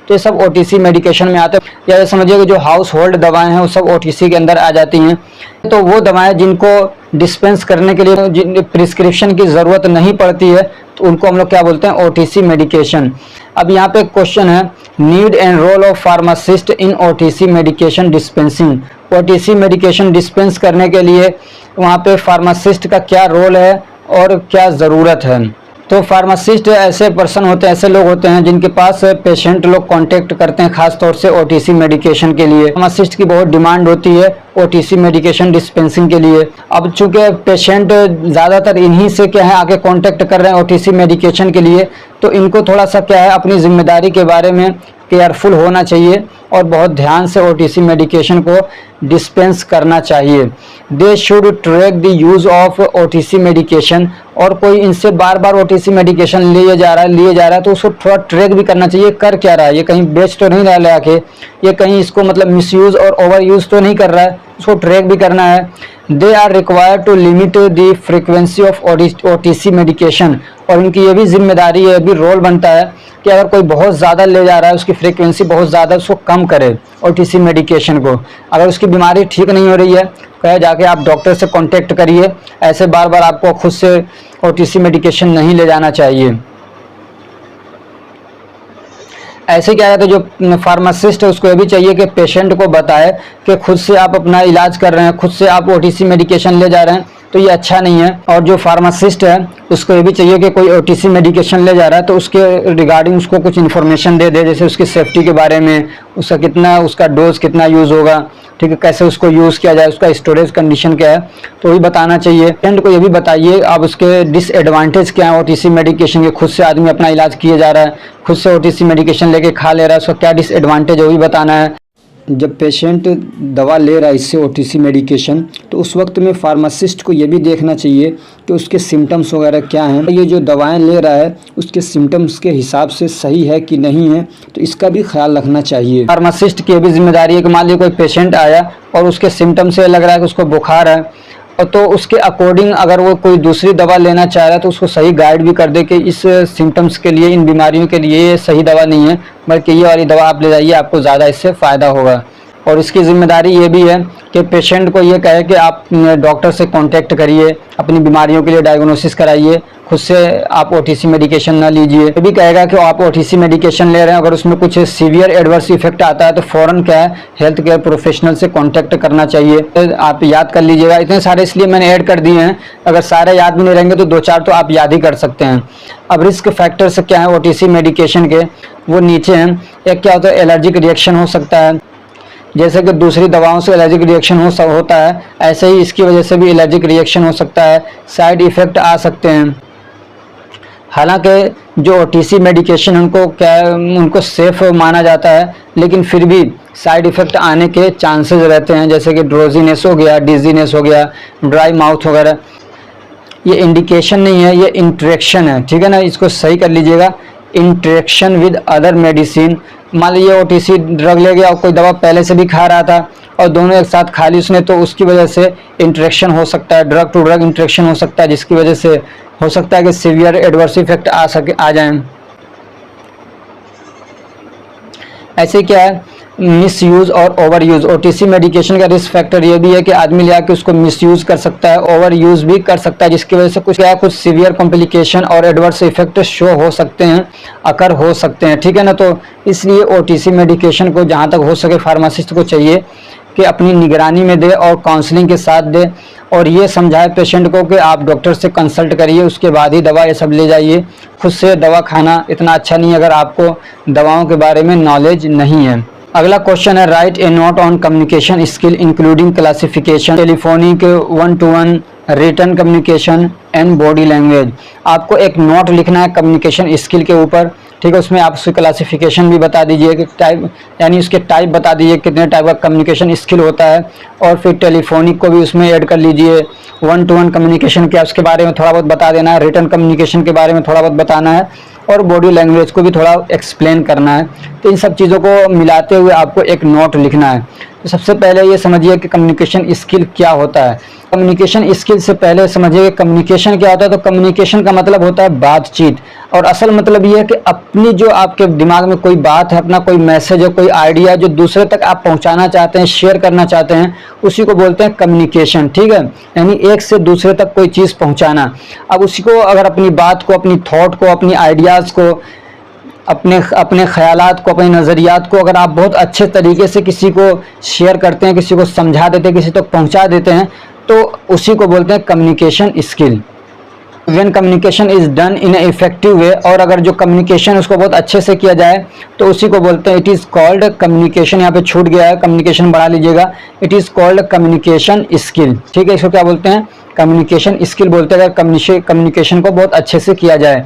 तो ये सब OTC मेडिकेशन में आते हैं। या समझिए कि जो हाउस होल्ड दवाएँ हैं वो सब OTC के अंदर आ जाती हैं। तो वो दवाएँ जिनको डिस्पेंस करने के लिए प्रिस्क्रिप्शन की ज़रूरत नहीं पड़ती है, तो उनको हम लोग क्या बोलते हैं, OTC मेडिकेशन। अब यहाँ पे क्वेश्चन है need and role of pharmacist in OTC medication dispensing. OTC medication dispense करने के लिए वहाँ पे फार्मासिस्ट का क्या रोल है और क्या ज़रूरत है। तो फार्मासिस्ट ऐसे पर्सन होते हैं, ऐसे लोग होते हैं जिनके पास पेशेंट लोग कांटेक्ट करते हैं, खास तौर से OTC मेडिकेशन के लिए। फार्मासिस्ट की बहुत डिमांड होती है OTC मेडिकेशन डिस्पेंसिंग के लिए। अब चूंकि पेशेंट ज़्यादातर इन्हीं से क्या है आके कांटेक्ट कर रहे हैं OTC मेडिकेशन के लिए, तो इनको थोड़ा सा क्या है अपनी जिम्मेदारी के बारे में केयरफुल होना चाहिए और बहुत ध्यान से OTC मेडिकेशन को डिस्पेंस करना चाहिए। They should track the use of OTC medication, और कोई इनसे बार बार OTC मेडिकेशन लिए जा रहा है तो उसको थोड़ा ट्रैक भी करना चाहिए, कर क्या रहा है, ये कहीं बेच तो नहीं रहा ले आके, ये कहीं इसको मतलब मिसयूज़ और ओवर यूज़ तो नहीं कर रहा है, उसको ट्रैक भी करना है। They are required to limit the frequency of OTC medication, और उनकी ये भी जिम्मेदारी है, भी रोल बनता है कि अगर कोई बहुत ज़्यादा ले जा रहा है, उसकी फ्रीक्वेंसी बहुत ज़्यादा, उसको कम करे OTC मेडिकेशन को। अगर उसकी बीमारी ठीक नहीं हो रही है, कहे जाके आप डॉक्टर से कांटेक्ट करिए, ऐसे बार बार आपको खुद से OTC मेडिकेशन नहीं ले जाना चाहिए। ऐसे क्या है, तो जो फार्मासिस्ट है उसको ये भी चाहिए कि पेशेंट को बताए कि खुद से आप अपना इलाज कर रहे हैं, खुद से आप OTC मेडिकेशन ले जा रहे हैं, तो ये अच्छा नहीं है। और जो फार्मासिस्ट है उसको ये भी चाहिए कि कोई OTC मेडिकेशन ले जा रहा है तो उसके रिगार्डिंग उसको कुछ इन्फॉर्मेशन दे दे, जैसे उसकी सेफ्टी के बारे में, उसका कितना, उसका डोज कितना यूज़ होगा, ठीक है, कैसे उसको यूज़ किया जाए, उसका स्टोरेज कंडीशन क्या है, तो वही बताना चाहिए। पेशेंट को ये भी बताइए आप उसके डिसएडवांटेज क्या है OTC मेडिकेशन के। खुद से आदमी अपना इलाज किए जा रहा है, खुद से OTC मेडिकेशन लेके खा ले रहा है, उसका क्या डिसएडवांटेज है वो भी बताना है। जब पेशेंट दवा ले रहा है इससे OTC मेडिकेशन, तो उस वक्त में फार्मासिस्ट को ये भी देखना चाहिए कि उसके सिम्टम्स वगैरह क्या हैं, ये जो दवाएं ले रहा है उसके सिम्टम्स के हिसाब से सही है कि नहीं है, तो इसका भी ख्याल रखना चाहिए। फार्मासिस्ट की भी जिम्मेदारी है कि मान लीजिए कोई पेशेंट आया और उसके सिम्टम्स से लग रहा है कि उसको बुखार है, तो उसके अकॉर्डिंग अगर वो कोई दूसरी दवा लेना चाह रहा है तो उसको सही गाइड भी कर दे कि इस सिम्टम्स के लिए, इन बीमारियों के लिए ये सही दवा नहीं है, बल्कि ये वाली दवा आप ले जाइए, आपको ज़्यादा इससे फ़ायदा होगा। और इसकी ज़िम्मेदारी ये भी है कि पेशेंट को ये कहे कि आप डॉक्टर से कांटेक्ट करिए, अपनी बीमारियों के लिए डायग्नोसिस कराइए, खुद से आप OTC मेडिकेशन ना लीजिए। ये भी कहेगा कि आप OTC मेडिकेशन ले रहे हैं, अगर उसमें कुछ सीवियर एडवर्स इफेक्ट आता है तो फ़ौरन क्या है, हेल्थ केयर प्रोफेशनल से कांटेक्ट करना चाहिए। तो आप याद कर लीजिएगा, इतने सारे इसलिए मैंने ऐड कर दिए हैं, अगर सारे याद में नहीं रहेंगे तो 2-4 तो आप याद ही कर सकते हैं। अब रिस्क फैक्टर्स क्या है OTC मेडिकेशन के, वो नीचे हैं। एक क्या होता है, एलर्जिक रिएक्शन हो सकता है, जैसे कि दूसरी दवाओं से एलर्जिक रिएक्शन होता है, ऐसे ही इसकी वजह से भी एलर्जिक रिएक्शन हो सकता है, साइड इफ़ेक्ट आ सकते हैं। हालांकि जो OTC मेडिकेशन उनको सेफ माना जाता है, लेकिन फिर भी साइड इफ़ेक्ट आने के चांसेस रहते हैं, जैसे कि ड्रोजीनेस हो गया, डिजीनेस हो गया, ड्राई माउथ वगैरह। ये इंडिकेशन नहीं है, ये इंटरेक्शन है, ठीक है ना, इसको सही कर लीजिएगा। इंटरेक्शन विद अदर मेडिसिन, मान लीजिए OTC ड्रग ले गया और कोई दवा पहले से भी खा रहा था और दोनों एक साथ खा ली उसने, तो उसकी वजह से इंटरेक्शन हो सकता है, ड्रग टू ड्रग इंटरेक्शन हो सकता है, जिसकी वजह से हो सकता है कि सीवियर एडवर्स इफेक्ट आ जाएं। ऐसे क्या है, मिस यूज़ और ओवर यूज़। OTC मेडिकेशन का रिस्क फैक्टर ये भी है कि आदमी ले आके उसको मिस यूज़ कर सकता है, ओवर यूज़ भी कर सकता है, जिसकी वजह से कुछ सीवियर कॉम्प्लिकेशन और एडवर्स इफेक्ट शो हो सकते हैं, अकर हो सकते हैं, ठीक है ना। तो इसलिए OTC मेडिकेशन को जहाँ तक हो सके फार्मासिस्ट को चाहिए कि अपनी निगरानी में दे और काउंसलिंग के साथ दे, और ये समझाए पेशेंट को कि आप डॉक्टर से कंसल्ट करिए, उसके बाद ही दवा ये सब ले जाइए। खुद से दवा खाना इतना अच्छा नहीं है अगर आपको दवाओं के बारे में नॉलेज नहीं है। अगला क्वेश्चन है, write a note on communication skill including classification, telephonic, 1-to-1, written communication and body language. आपको एक नोट लिखना है कम्युनिकेशन स्किल के ऊपर, ठीक है। उसमें आप उसकी क्लासिफिकेशन भी बता दीजिए कि टाइप, यानी उसके टाइप बता दीजिए कितने टाइप का कम्युनिकेशन स्किल होता है, और फिर टेलीफोनिक को भी उसमें ऐड कर लीजिए। 1-to-1 कम्युनिकेशन क्या, उसके बारे में थोड़ा बहुत बता देना है, रिटन कम्युनिकेशन के बारे में थोड़ा बहुत बताना है, और बॉडी लैंग्वेज को भी थोड़ा एक्सप्लेन करना है। तो इन सब चीज़ों को मिलाते हुए आपको एक नोट लिखना है। तो सबसे पहले ये समझिए कि कम्युनिकेशन स्किल क्या होता है। कम्युनिकेशन स्किल से पहले समझिए कम्युनिकेशन क्या होता है। तो कम्युनिकेशन का मतलब होता है बातचीत, और असल मतलब ये है कि अपनी जो आपके दिमाग में कोई बात है, अपना कोई मैसेज है, कोई आइडिया जो दूसरे तक आप पहुंचाना चाहते हैं, शेयर करना चाहते हैं, उसी को बोलते हैं कम्युनिकेशन, ठीक है। यानी एक से दूसरे तक कोई चीज़ पहुंचाना। अब उसी को अगर अपनी बात को, अपनी थॉट को, अपनी आइडियाज़ को, अपने ख्यालात को, अपने नज़रियात को अगर आप बहुत अच्छे तरीके से किसी को शेयर करते हैं, किसी को समझा देते हैं, किसी तक पहुंचा देते हैं, तो उसी को बोलते हैं communication skill. When communication is done in A effective way, और अगर जो कम्युनिकेशन उसको बहुत अच्छे से किया जाए तो उसी को बोलते हैं, इट इज़ कॉल्ड कम्युनिकेशन। यहाँ पे छूट गया है, कम्युनिकेशन बढ़ा लीजिएगा, it is called communication skill, ठीक है। इसको क्या बोलते हैं, कम्युनिकेशन स्किल बोलते हैं, अगर कम्युनिकेशन को बहुत अच्छे से किया जाए।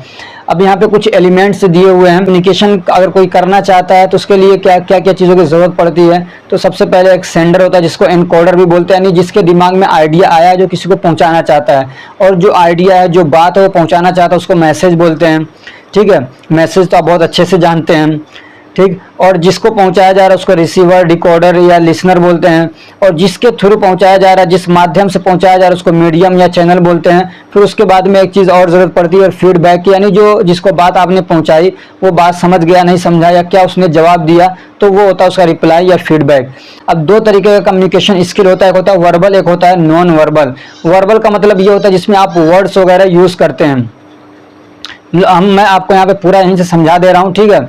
अब यहाँ पे कुछ एलिमेंट्स दिए हुए हैं। कम्युनिकेशन अगर कोई करना चाहता है तो उसके लिए क्या क्या क्या चीज़ों की ज़रूरत पड़ती है। तो सबसे पहले एक सेंडर होता है, जिसको एनकोडर भी बोलते हैं, यानी जिसके दिमाग में आइडिया आया जो किसी को पहुँचाना चाहता है, और जो आइडिया है, जो बात है वो पहुँचाना चाहता है, उसको मैसेज बोलते हैं, ठीक है। मैसेज तो आप बहुत अच्छे से जानते हैं, ठीक। और जिसको पहुंचाया जा रहा है उसको रिसीवर, डिकोडर या लिसनर बोलते हैं, और जिसके थ्रू पहुंचाया जा रहा है, जिस माध्यम से पहुंचाया जा रहा है, उसको मीडियम या चैनल बोलते हैं। फिर उसके बाद में एक चीज़ और ज़रूरत पड़ती है, फीडबैक की, यानी जो जिसको बात आपने पहुंचाई वो बात समझ गया, नहीं समझा, या क्या उसने जवाब दिया, तो वो होता है उसका रिप्लाई या फीडबैक। अब दो तरीके का कम्युनिकेशन स्किल होता है, एक होता है वर्बल, एक होता है नॉन वर्बल। वर्बल का मतलब ये होता है जिसमें आप वर्ड्स वगैरह यूज़ करते हैं, मैं आपको यहाँ पे पूरा यहीं से समझा दे रहा हूँ, ठीक है।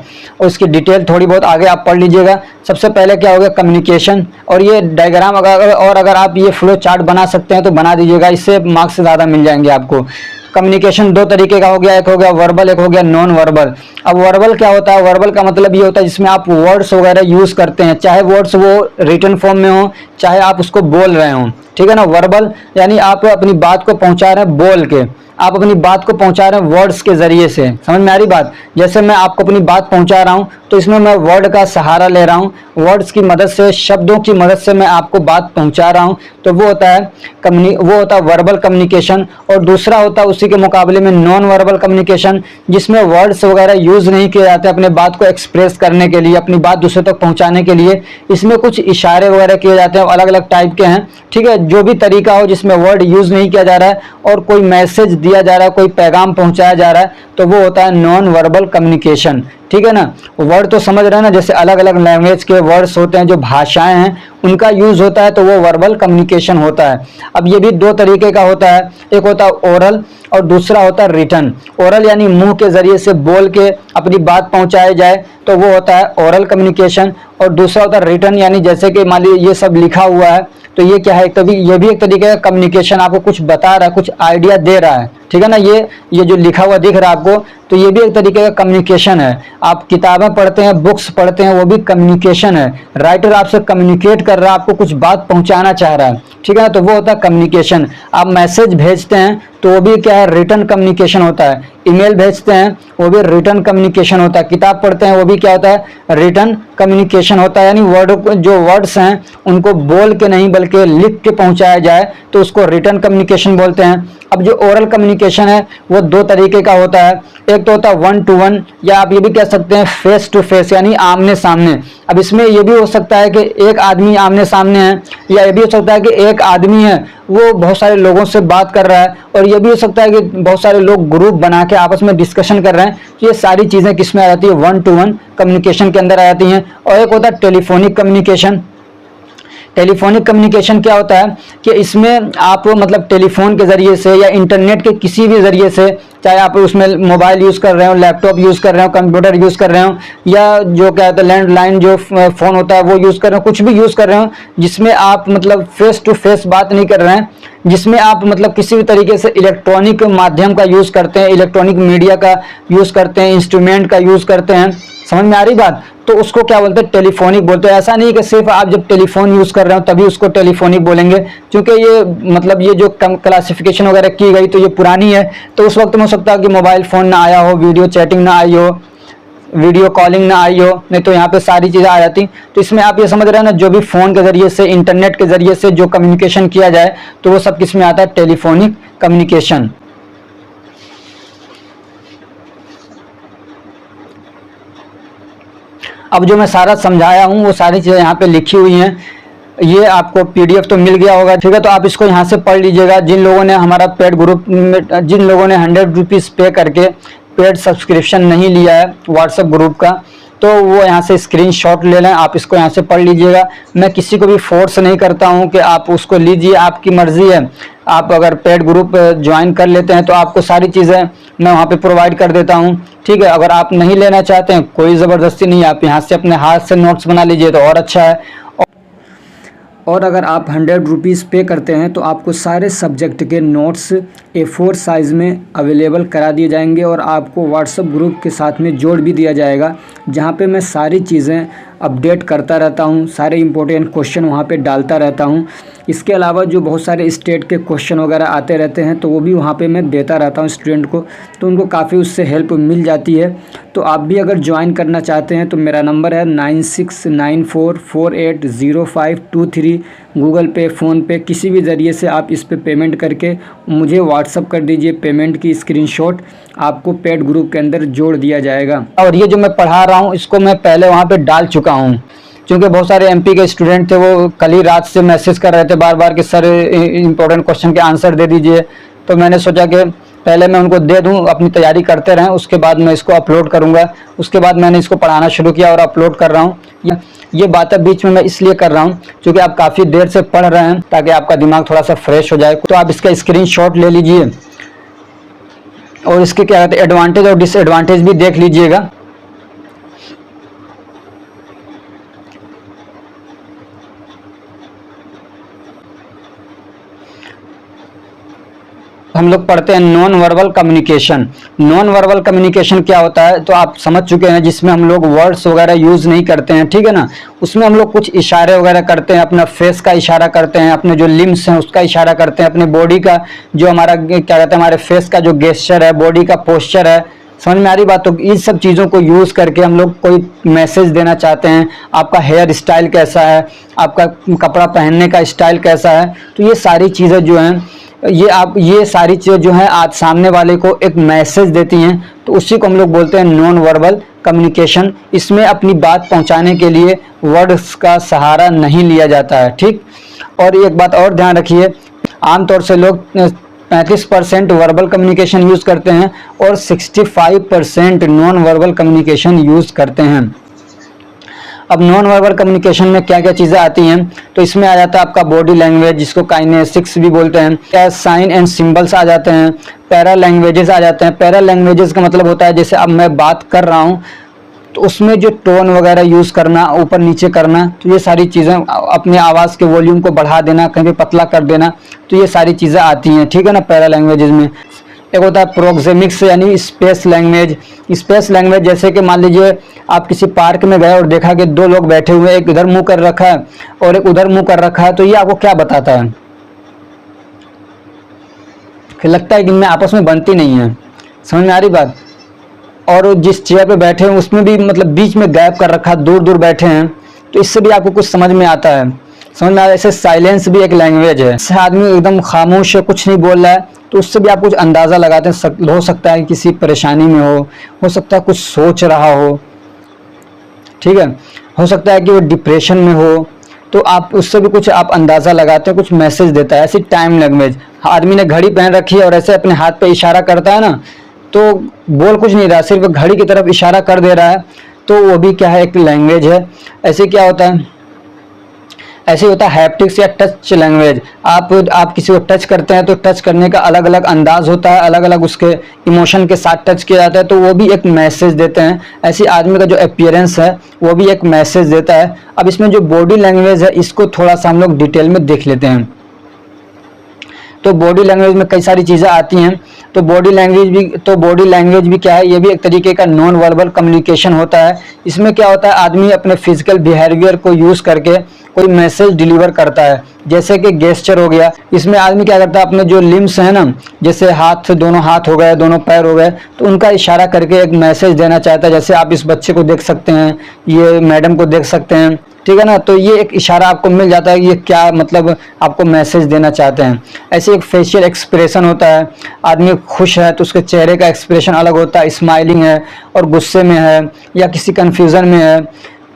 और इसकी डिटेल थोड़ी बहुत आगे आप पढ़ लीजिएगा। सबसे पहले क्या होगा, कम्युनिकेशन। और ये डायग्राम अगर आप ये फ्लो चार्ट बना सकते हैं तो बना दीजिएगा, इससे मार्क्स ज़्यादा मिल जाएंगे आपको। कम्युनिकेशन दो तरीके का हो गया, एक हो गया वर्बल, एक हो गया नॉन वर्बल। अब वर्बल क्या होता है, वर्बल का मतलब ये होता है जिसमें आप वर्ड्स वगैरह यूज करते हैं, चाहे वर्ड्स वो रिटन फॉर्म में हो, चाहे आप उसको बोल रहे हो, ठीक है ना। वर्बल यानी आप अपनी बात को पहुंचा रहे हैं बोल के, आप अपनी बात को पहुंचा रहे हैं वर्ड्स के जरिए से। समझ में आ रही बात। जैसे मैं आपको अपनी बात पहुंचा रहा हूं तो इसमें मैं वर्ड का सहारा ले रहा हूं, वर्ड्स की मदद से, शब्दों की मदद से मैं आपको बात पहुंचा रहा हूं, तो वो होता है वर्बल कम्युनिकेशन। और दूसरा होता है उसी के मुकाबले में नॉन वर्बल कम्युनिकेशन, जिसमें वर्ड्स वगैरह यूज नहीं किए जाते अपने बात को एक्सप्रेस करने के लिए, अपनी बात दूसरे तक पहुंचाने के लिए। इसमें कुछ इशारे वगैरह किए जाते हैं, अलग अलग टाइप के हैं, ठीक है। जो भी तरीका हो जिसमें वर्ड यूज नहीं किया जा रहा है और कोई मैसेज दिया जा रहा है, कोई पैगाम पहुंचाया जा रहा है, तो वो होता है नॉन वर्बल कम्युनिकेशन, ठीक है ना। वर्ड तो समझ रहे हैं ना, जैसे अलग अलग लैंग्वेज के वर्ड्स होते हैं, जो भाषाएं हैं उनका यूज होता है, तो वो वर्बल कम्युनिकेशन होता है। अब ये भी दो तरीके का होता है, एक होता है ओरल और दूसरा होता है रिटन। ओरल यानी मुंह के जरिए से बोल के अपनी बात पहुंचाई जाए, तो वो होता है ओरल कम्युनिकेशन। और दूसरा होता है रिटन, यानी जैसे कि मान लीजिए ये सब लिखा हुआ है, तो ये क्या है, तभी ये भी एक तरीके का कम्युनिकेशन, आपको कुछ बता रहा है, कुछ आइडिया दे रहा है, ठीक है ना। ये जो लिखा हुआ दिख रहा है आपको, तो ये भी एक तरीके का कम्युनिकेशन है। आप किताबें पढ़ते हैं, बुक्स पढ़ते हैं, वो भी कम्युनिकेशन है। राइटर आपसे कम्युनिकेट कर रहा है, आपको कुछ बात पहुंचाना चाह रहा है, ठीक है ना, तो वो होता है कम्युनिकेशन। आप मैसेज भेजते हैं तो वो भी क्या है, रिटन कम्युनिकेशन होता है। ईमेल भेजते हैं वो भी रिटन कम्युनिकेशन होता है। किताब पढ़ते हैं वो भी क्या होता है, रिटन कम्युनिकेशन होता है। यानी जो वर्ड्स हैं उनको बोल के नहीं बल्कि लिख के पहुंचाया जाए, तो उसको रिटन कम्युनिकेशन बोलते हैं। अब जो ओरल कम्युनिकेशन है वो दो तरीके का होता है, एक तो होता है 1 to 1, या आप ये भी कह सकते हैं फेस टू फेस, यानी आमने सामने। अब इसमें ये भी हो सकता है कि एक आदमी आमने सामने है, या ये भी हो सकता है कि एक आदमी है वो बहुत सारे लोगों से बात कर रहा है, और ये भी हो सकता है कि बहुत सारे लोग ग्रुप बना के आपस में डिस्कशन कर रहे हैं। ये सारी चीजें किसमें आ जाती है, 1 to 1 कम्युनिकेशन के अंदर आ जाती हैं। और एक होता है टेलीफोनिक कम्युनिकेशन। टेलीफोनिक कम्युनिकेशन क्या होता है कि इसमें आप मतलब टेलीफोन के जरिए से या इंटरनेट के किसी भी जरिए से, चाहे आप उसमें मोबाइल यूज़ कर रहे हो, लैपटॉप यूज़ कर रहे हो, कंप्यूटर यूज़ कर रहे हो, या जो क्या होता है लैंडलाइन जो फ़ोन होता है वो यूज़ कर रहे हो, कुछ भी यूज़ कर रहे हो जिसमें आप मतलब फेस टू फेस बात नहीं कर रहे हैं, जिसमें आप मतलब किसी भी तरीके से इलेक्ट्रॉनिक माध्यम का यूज़ करते हैं, इलेक्ट्रॉनिक मीडिया का यूज़ करते हैं, इंस्ट्रूमेंट का यूज़ करते हैं। समझ में आ रही बात। तो उसको क्या बोलते हैं, टेलीफोनिक बोलते हैं। ऐसा नहीं कि सिर्फ आप जब टेलीफोन यूज कर रहे हो तभी उसको टेलीफोनिक बोलेंगे, क्योंकि ये मतलब ये जो क्लासिफिकेशन वगैरह की गई तो ये पुरानी है। तो उस वक्त में हो सकता है कि मोबाइल फोन ना आया हो, वीडियो चैटिंग ना आई हो, वीडियो कॉलिंग ना आई हो, नहीं तो यहाँ पे सारी चीज़ें आ जाती। तो इसमें आप ये समझ रहे हैं ना, जो भी फ़ोन के ज़रिए से, इंटरनेट के ज़रिए से जो कम्युनिकेशन किया जाए तो वो सब किस में आता है, टेलीफोनिक कम्युनिकेशन। अब जो मैं सारा समझाया हूँ वो सारी चीज़ें यहाँ पे लिखी हुई हैं। ये आपको पीडीएफ तो मिल गया होगा, ठीक है। तो आप इसको यहाँ से पढ़ लीजिएगा। जिन लोगों ने हमारा पेड ग्रुप में, जिन लोगों ने 100 रुपीज़ पे करके पेड सब्सक्रिप्शन नहीं लिया है व्हाट्सएप ग्रुप का, तो वो यहाँ से स्क्रीनशॉट ले लें। आप इसको यहाँ से पढ़ लीजिएगा। मैं किसी को भी फोर्स नहीं करता हूँ कि आप उसको लीजिए, आपकी मर्जी है। आप अगर पेड ग्रुप ज्वाइन कर लेते हैं तो आपको सारी चीज़ें मैं वहाँ पे प्रोवाइड कर देता हूँ, ठीक है। अगर आप नहीं लेना चाहते हैं, कोई ज़बरदस्ती नहीं है, आप यहाँ से अपने हाथ से नोट्स बना लीजिए तो और अच्छा है। और अगर आप 100 रुपीज़ पे करते हैं तो आपको सारे सब्जेक्ट के नोट्स A4 साइज़ में अवेलेबल करा दिए जाएंगे, और आपको व्हाट्सएप ग्रुप के साथ में जोड़ भी दिया जाएगा, जहां पे मैं सारी चीज़ें अपडेट करता रहता हूं, सारे इंपॉर्टेंट क्वेश्चन वहां पे डालता रहता हूं। इसके अलावा जो बहुत सारे स्टेट के क्वेश्चन वगैरह आते रहते हैं तो वो भी वहाँ पे मैं देता रहता हूँ स्टूडेंट को, तो उनको काफ़ी उससे हेल्प मिल जाती है। तो आप भी अगर ज्वाइन करना चाहते हैं तो मेरा नंबर है 9694480523। गूगल पे, फ़ोनपे, किसी भी ज़रिए से आप इस पे पेमेंट करके मुझे व्हाट्सअप कर दीजिए। पेमेंट की स्क्रीनशॉट आपको पेड ग्रुप के अंदर जोड़ दिया जाएगा। और ये जो मैं पढ़ा रहा हूँ इसको मैं पहले वहाँ पे डाल चुका हूँ, क्योंकि बहुत सारे एमपी के स्टूडेंट थे, वो कल ही रात से मैसेज कर रहे थे बार बार कि सर इंपॉर्टेंट क्वेश्चन के आंसर दे दीजिए। तो मैंने सोचा कि पहले मैं उनको दे दूं, अपनी तैयारी करते रहें, उसके बाद मैं इसको अपलोड करूंगा। उसके बाद मैंने इसको पढ़ाना शुरू किया और अपलोड कर रहा हूँ। ये बातें बीच में मैं इसलिए कर रहा हूँ क्योंकि आप काफ़ी देर से पढ़ रहे हैं, ताकि आपका दिमाग थोड़ा सा फ्रेश हो जाए। तो आप इसका स्क्रीनशॉट ले लीजिए। और इसके क्या कहते हैं एडवांटेज और डिसएडवांटेज भी देख लीजिएगा। हम लोग पढ़ते हैं non verbal communication. Non verbal communication क्या होता है तो आप समझ चुके हैं, जिसमें हम लोग वर्ड्स वगैरह यूज़ नहीं करते हैं, ठीक है ना। उसमें हम लोग कुछ इशारे वगैरह करते हैं, अपना फेस का इशारा करते हैं, अपने जो लिम्स हैं उसका इशारा करते हैं, अपने बॉडी का जो हमारा क्या कहते हैं हमारे फेस का जो गेस्चर है, बॉडी का पोस्चर है। समझ में आ रही बात। तो इन सब चीज़ों को यूज़ करके हम लोग कोई मैसेज देना चाहते हैं, आपका हेयर स्टाइल कैसा है, आपका कपड़ा पहनने का स्टाइल कैसा है, तो ये सारी चीज़ें जो हैं ये सारी चीज़ें जो हैं आज सामने वाले को एक मैसेज देती हैं, तो उसी को हम लोग बोलते हैं नॉन वर्बल कम्युनिकेशन। इसमें अपनी बात पहुंचाने के लिए वर्ड्स का सहारा नहीं लिया जाता है, ठीक। और एक बात और ध्यान रखिए, आमतौर से लोग 35% वर्बल कम्युनिकेशन यूज़ करते हैं और 65% नॉन वर्बल कम्युनिकेशन यूज़ करते हैं। अब नॉन वर्बल कम्युनिकेशन में क्या क्या चीज़ें आती हैं, तो इसमें आ जाता है आपका बॉडी लैंग्वेज, जिसको काइनेसिक्स भी बोलते हैं, क्या साइन एंड सिंबल्स आ जाते हैं, पैरा लैंग्वेजेस आ जाते हैं। पैरा लैंग्वेजेस का मतलब होता है जैसे अब मैं बात कर रहा हूँ तो उसमें जो टोन वगैरह यूज़ करना, ऊपर नीचे करना, तो ये सारी चीज़ें, अपने आवाज़ के वॉल्यूम को बढ़ा देना, कहीं भी पतला कर देना, तो ये सारी चीज़ें आती हैं, ठीक है ना, पैरा लैंग्वेजेस में। एक होता है प्रोक्सेमिक्स यानी स्पेस लैंग्वेज। स्पेस लैंग्वेज जैसे कि मान लीजिए आप किसी पार्क में गए और देखा कि दो लोग बैठे हुए हैं, एक इधर मुंह कर रखा है और एक उधर मुंह कर रखा है, तो ये आपको क्या बताता है, फिर लगता है कि इनमें आपस में बनती नहीं है। समझ में आ रही बात। और जिस चेयर पे बैठे हैं उसमें भी मतलब बीच में गैप कर रखा है, दूर दूर बैठे हैं, तो इससे भी आपको कुछ समझ में आता है। समझ में आ रहा है। ऐसे साइलेंस भी एक लैंग्वेज है, जैसे आदमी एकदम खामोश है, कुछ नहीं बोल रहा है, तो उससे भी आप कुछ अंदाज़ा लगाते हैं। हो सकता है किसी परेशानी में हो सकता है कुछ सोच रहा हो, ठीक है, हो सकता है कि वो डिप्रेशन में हो, तो आप उससे भी कुछ आप अंदाज़ा लगाते हैं, कुछ मैसेज देता है। ऐसी टाइम लैंग्वेज, आदमी ने घड़ी पहन रखी है और ऐसे अपने हाथ पे इशारा करता है ना, तो बोल कुछ नहीं रहा, सिर्फ घड़ी की तरफ इशारा कर दे रहा है, तो वो भी क्या है, एक लैंग्वेज है। ऐसे क्या होता है, ऐसे होता है हैप्टिक्स या टच लैंग्वेज। आप किसी को टच करते हैं तो टच करने का अलग अलग अंदाज होता है, अलग अलग उसके इमोशन के साथ टच किया जाता है, तो वो भी एक मैसेज देते हैं। ऐसे आदमी का जो अपीयरेंस है वो भी एक मैसेज देता है। अब इसमें जो बॉडी लैंग्वेज है इसको थोड़ा सा हम लोग डिटेल में देख लेते हैं। तो बॉडी लैंग्वेज में कई सारी चीज़ें आती हैं। तो बॉडी लैंग्वेज भी क्या है, ये भी एक तरीके का नॉन वर्बल कम्युनिकेशन होता है। इसमें क्या होता है, आदमी अपने फिजिकल बिहेवियर को यूज़ करके कोई मैसेज डिलीवर करता है। जैसे कि गेस्चर हो गया, इसमें आदमी क्या करता है, अपने जो लिम्स हैं ना, जैसे हाथ, दोनों हाथ हो गए, दोनों पैर हो गए, तो उनका इशारा करके एक मैसेज देना चाहता है। जैसे आप इस बच्चे को देख सकते हैं, ये मैडम को देख सकते हैं, ठीक है ना, तो ये एक इशारा आपको मिल जाता है, ये क्या मतलब आपको मैसेज देना चाहते हैं। ऐसे एक फेशियल एक्सप्रेशन होता है, आदमी खुश है तो उसके चेहरे का एक्सप्रेशन अलग होता है, स्माइलिंग है और गुस्से में है या किसी कन्फ्यूज़न में है,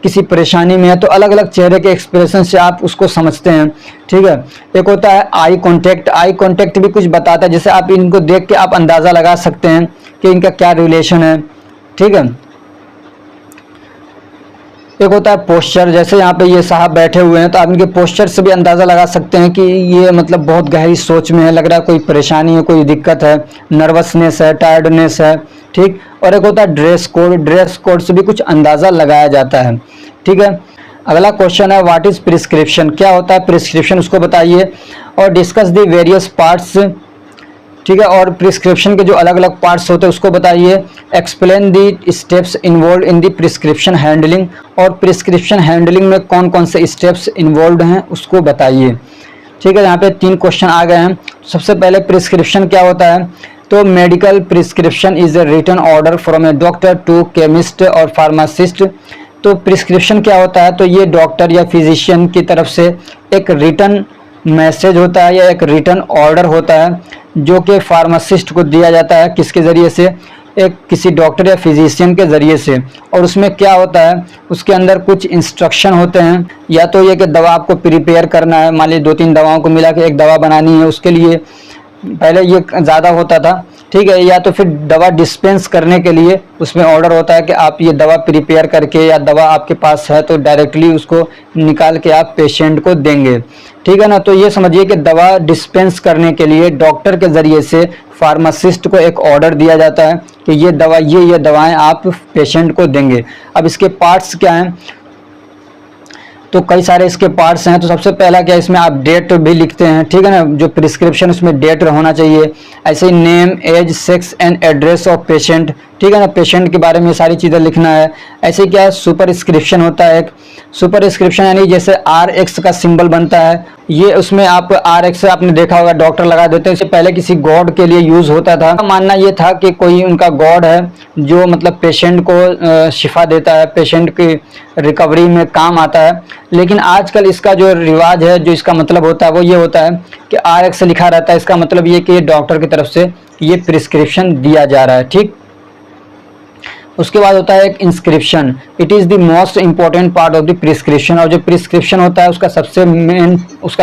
किसी परेशानी में है, तो अलग अलग चेहरे के एक्सप्रेशन से आप उसको समझते हैं, ठीक है। एक होता है आई कॉन्टेक्ट। आई कॉन्टेक्ट भी कुछ बताता है, जैसे आप इनको देख के आप अंदाज़ा लगा सकते हैं कि इनका क्या रिलेशन है, ठीक है। एक होता है पोस्चर, जैसे यहाँ पे ये साहब बैठे हुए हैं तो आप इनके पोस्चर से भी अंदाज़ा लगा सकते हैं कि ये मतलब बहुत गहरी सोच में है, लग रहा है कोई परेशानी है, कोई दिक्कत है, नर्वसनेस है, टायर्डनेस है, ठीक। और एक होता है ड्रेस कोड। ड्रेस कोड से भी कुछ अंदाज़ा लगाया जाता है, ठीक है। अगला क्वेश्चन है व्हाट इज़ प्रिस्क्रिप्शन, क्या होता है प्रिस्क्रिप्शन, उसको बताइए। और डिस्कस द वेरियस पार्ट्स, ठीक है, और प्रिस्क्रिप्शन के जो अलग अलग पार्ट्स होते हैं उसको बताइए। Explain the steps involve in the prescription handling, और प्रिस्क्रिप्शन हैंडलिंग में कौन कौन से स्टेप्स इन्वॉल्व हैं उसको बताइए, ठीक है। यहाँ पे 3 क्वेश्चन आ गए हैं। सबसे पहले प्रिस्क्रिप्शन क्या होता है, तो medical prescription is a written order from a doctor to chemist और फार्मासिस्ट। तो प्रिस्क्रिप्शन क्या होता है, तो ये डॉक्टर या फिजिशियन की तरफ से एक रिटन मैसेज होता है या एक रिटन ऑर्डर होता है जो कि फार्मासिस्ट को दिया जाता है, किसके ज़रिए से, एक किसी डॉक्टर या फिजिशियन के ज़रिए से। और उसमें क्या होता है, उसके अंदर कुछ इंस्ट्रक्शन होते हैं, या तो ये कि दवा आपको प्रिपेयर करना है, मान लीजिए 2-3 दवाओं को मिला के एक दवा बनानी है, उसके लिए पहले ये ज़्यादा होता था, ठीक है, या तो फिर दवा डिस्पेंस करने के लिए उसमें ऑर्डर होता है कि आप ये दवा प्रिपेयर करके, या दवा आपके पास है तो डायरेक्टली उसको निकाल के आप पेशेंट को देंगे, ठीक है ना। तो ये समझिए कि दवा डिस्पेंस करने के लिए डॉक्टर के ज़रिए से फार्मासिस्ट को एक ऑर्डर दिया जाता है कि ये दवा, ये दवाएं आप पेशेंट को देंगे। अब इसके पार्ट्स क्या हैं, तो कई सारे इसके पार्ट्स हैं। तो सबसे पहला क्या है, इसमें आप डेट भी लिखते हैं, ठीक है ना, जो प्रिस्क्रिप्शन उसमें डेट होना चाहिए। ऐसे ही name, age, sex and address of patient, ठीक है ना, पेशेंट के बारे में सारी चीज़ें लिखना है। ऐसे क्या है, सुपरस्क्रिप्शन होता है एक। सुपरस्क्रिप्शन यानी जैसे RX का सिंबल बनता है, ये उसमें आप RX आपने देखा होगा डॉक्टर लगा देते हैं। इससे पहले किसी गॉड के लिए यूज़ होता था। मानना ये था कि कोई उनका गॉड है जो मतलब पेशेंट को शिफा देता है, पेशेंट की रिकवरी में काम आता है। लेकिन आजकल इसका जो रिवाज है, जो इसका मतलब होता है वो ये होता है कि RX लिखा रहता है। इसका मतलब ये कि डॉक्टर की तरफ से ये प्रिस्क्रिप्शन दिया जा रहा है, ठीक। उसके बाद होता है एक inscription. It is the most important part of the prescription. और जो प्रिस्क्रिप्शन होता है उसका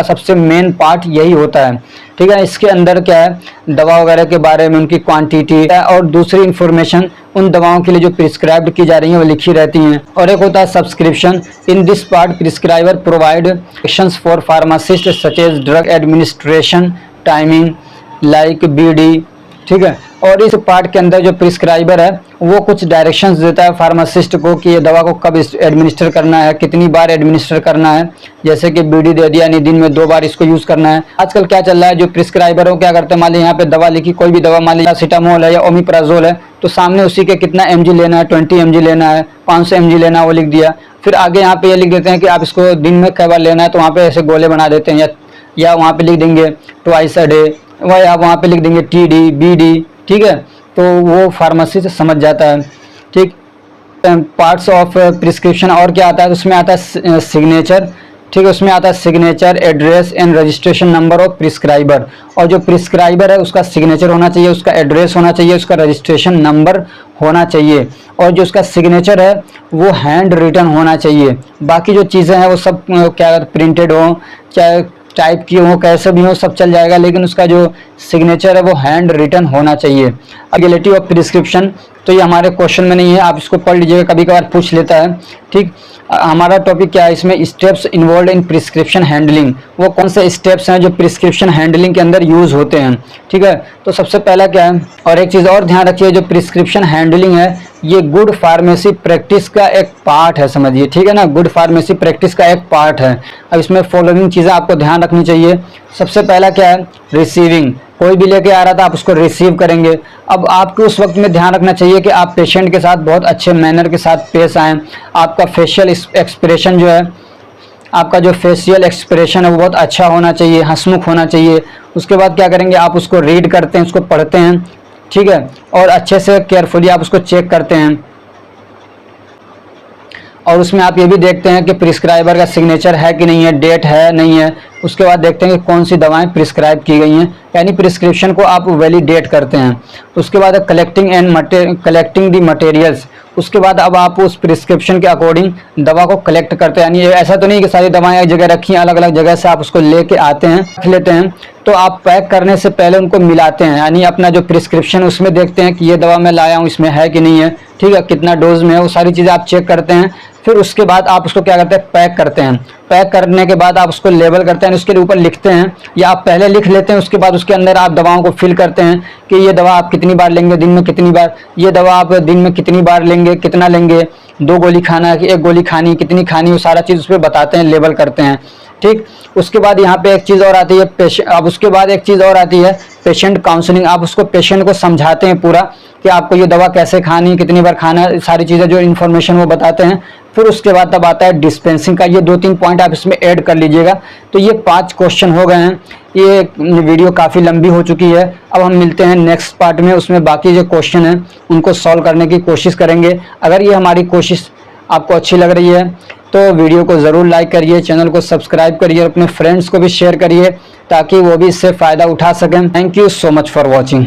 सबसे मेन पार्ट यही होता है, ठीक है। इसके अंदर क्या है, दवा वगैरह के बारे में, उनकी क्वांटिटी और दूसरी इंफॉर्मेशन उन दवाओं के लिए जो प्रिस्क्राइब्ड की जा रही हैं वो लिखी रहती हैं। और एक होता है subscription. In this part prescriber provide instructions for pharmacist such as drug administration, timing like BD, ठीक है। और इस पार्ट के अंदर जो प्रिस्क्राइबर है वो कुछ डायरेक्शंस देता है फार्मासिस्ट को कि ये दवा को कब एडमिनिस्टर करना है, कितनी बार एडमिनिस्टर करना है। जैसे कि BD दे दिया, यानी दिन में 2 बार इसको यूज़ करना है। आजकल क्या चल रहा है, जो प्रिस्क्राइबर हो क्या करते हैं, मान लीजिए यहाँ पे दवा लिखी, कोई भी दवा, मान लीजिए पैरासीटामोल है या ओमिप्राजोल है, तो सामने उसी के कितना mg लेना है, 20 mg लेना है, 500 mg लेना है, वो लिख दिया। फिर आगे यहाँ पे ये लिख देते हैं कि आप इसको दिन में कई बार लेना है, तो वहाँ पे ऐसे गोले बना देते हैं, या वहाँ पे लिख देंगे ट्वाइस अ डे, या वहाँ पे लिख देंगे TD BD, ठीक है। तो वो फार्मेसी से समझ जाता है, ठीक। पार्ट्स ऑफ प्रिस्क्रिप्शन और क्या आता है, उसमें आता है सिग्नेचर, ठीक है। उसमें आता है signature, address and registration number of prescriber. और जो प्रिस्क्राइबर है उसका सिग्नेचर होना चाहिए, उसका एड्रेस होना चाहिए, उसका रजिस्ट्रेशन नंबर होना चाहिए, और जो उसका सिग्नेचर है वो हैंड रिटन होना चाहिए। बाकी जो चीज़ें हैं वो सब क्या प्रिंटेड हो, चाहे टाइप की हो, कैसे भी हो, सब चल जाएगा, लेकिन उसका जो सिग्नेचर है वो हैंड रिटन होना चाहिए। एलिजिबिलिटी ऑफ प्रिस्क्रिप्शन, तो ये हमारे क्वेश्चन में नहीं है, आप इसको पढ़ लीजिएगा, कभी कभार पूछ लेता है, ठीक। हमारा टॉपिक क्या है इसमें, steps involve in prescription handling. वो कौन से स्टेप्स हैं जो प्रिस्क्रिप्शन हैंडलिंग के अंदर यूज़ होते हैं, ठीक है। तो सबसे पहला क्या है, और एक चीज़ और ध्यान रखिए, जो प्रिस्क्रिप्शन हैंडलिंग है ये गुड फार्मेसी प्रैक्टिस का एक पार्ट है, समझिए, ठीक है ना, गुड फार्मेसी प्रैक्टिस का एक पार्ट है। अब इसमें फॉलोइंग चीज़ें आपको ध्यान रखनी चाहिए। सबसे पहला क्या है, रिसीविंग। कोई भी लेके आ रहा था आप उसको रिसीव करेंगे। अब आपको उस वक्त में ध्यान रखना चाहिए कि आप पेशेंट के साथ बहुत अच्छे मैनर के साथ पेश आएँ। आपका फेशियल एक्सप्रेशन जो है, आपका जो फेशियल एक्सप्रेशन है वो बहुत अच्छा होना चाहिए, हंसमुख होना चाहिए। उसके बाद क्या करेंगे, आप उसको रीड करते हैं, उसको पढ़ते हैं, ठीक है, और अच्छे से केयरफुली आप उसको चेक करते हैं। और उसमें आप ये भी देखते हैं कि प्रिस्क्राइबर का सिग्नेचर है कि नहीं है, डेट है नहीं है। उसके बाद देखते हैं कि कौन सी दवाएं प्रिस्क्राइब की गई हैं, यानी प्रिस्क्रिप्शन को आप वैलिडेट करते हैं। उसके बाद कलेक्टिंग दी मटेरियल्स। उसके बाद अब आप उस प्रिस्क्रिप्शन के अकॉर्डिंग दवा को कलेक्ट करते हैं, यानी ऐसा तो नहीं कि सारी दवाएं एक जगह रखी हैं, अलग अलग जगह से आप उसको लेके आते हैं, रख लेते हैं। तो आप पैक करने से पहले उनको मिलाते हैं, यानी अपना जो प्रिस्क्रिप्शन उसमें देखते हैं कि ये दवा मैं लाया हूँ इसमें है कि नहीं है, ठीक है, कितना डोज में है, वो सारी चीज़ें आप चेक करते हैं। फिर उसके बाद आप उसको क्या करते हैं, पैक करते हैं। पैक करने के बाद आप उसको लेबल करते हैं, उसके ऊपर लिखते हैं, या आप पहले लिख लेते हैं, उसके बाद उसके अंदर आप दवाओं को फिल करते हैं कि ये दवा आप कितनी बार लेंगे, दिन में कितनी बार, ये दवा आप दिन में कितनी बार लेंगे, कितना लेंगे, 2 गोली खाना है कि 1 गोली खानी, कितनी खानी, वो सारा चीज़ उस पर बताते हैं, लेबल करते हैं, ठीक। उसके बाद यहाँ पे एक चीज़ और आती है अब उसके बाद एक चीज़ और आती है पेशेंट काउंसलिंग। आप उसको पेशेंट को समझाते हैं पूरा कि आपको ये दवा कैसे खानी, कितनी बार खाना है, सारी चीज़ें जो इन्फॉर्मेशन वो बताते हैं। फिर उसके बाद तब आता है डिस्पेंसिंग का। ये 2-3 पॉइंट आप इसमें ऐड कर लीजिएगा। तो ये 5 क्वेश्चन हो गए हैं। ये वीडियो काफ़ी लंबी हो चुकी है। अब हम मिलते हैं नेक्स्ट पार्ट में, उसमें बाकी जो क्वेश्चन हैं उनको सॉल्व करने की कोशिश करेंगे। अगर ये हमारी कोशिश आपको अच्छी लग रही है तो वीडियो को ज़रूर लाइक करिए, चैनल को सब्सक्राइब करिए और अपने फ्रेंड्स को भी शेयर करिए ताकि वो भी इससे फ़ायदा उठा सकें। Thank you so much for watching.